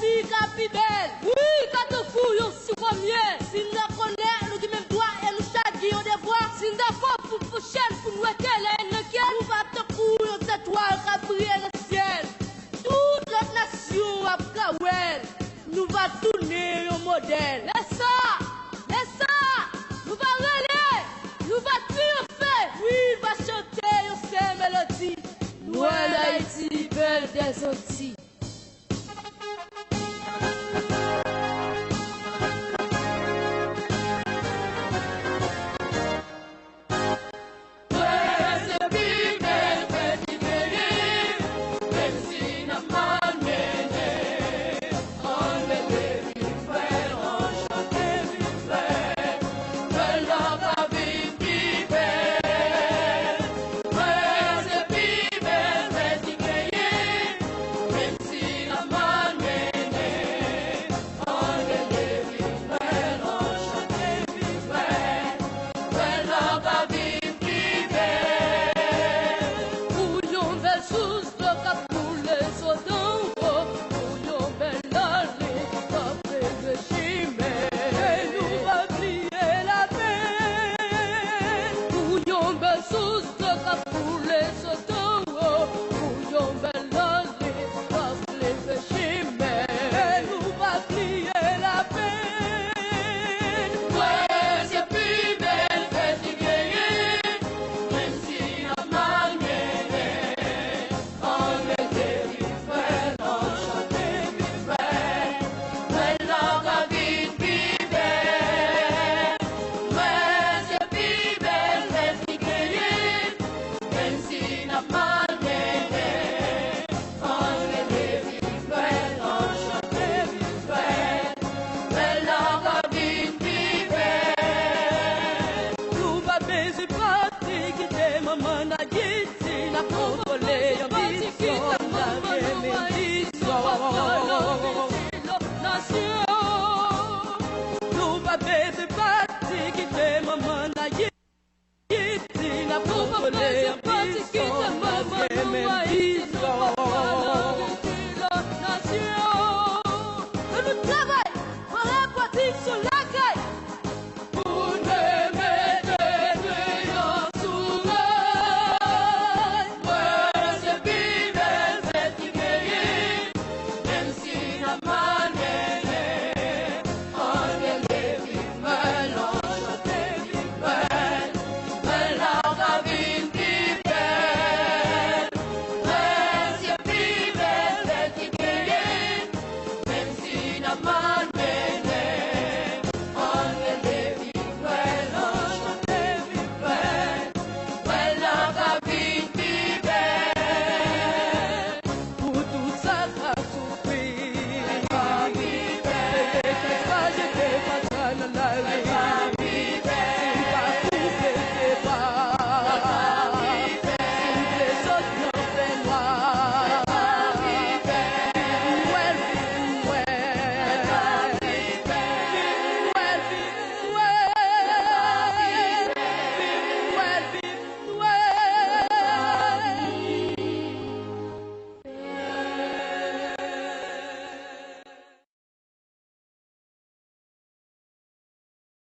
fille qui belle. Oui, quand on fouille, on s'y voit mieux. Si nous connaissons, nous qui même droit et nous chaguons des voix. Si nous avons pour prochaine, pour nous qu'elle est une guerre, nous va te courir cette toile qui brille le ciel. Toute notre nation a Kawel, nous va tourner un modèle. Laisse ça, nous va relayer, nous va triompher. Oui, va chanter ces mélodies. Nous, Haïti, belle des Antilles.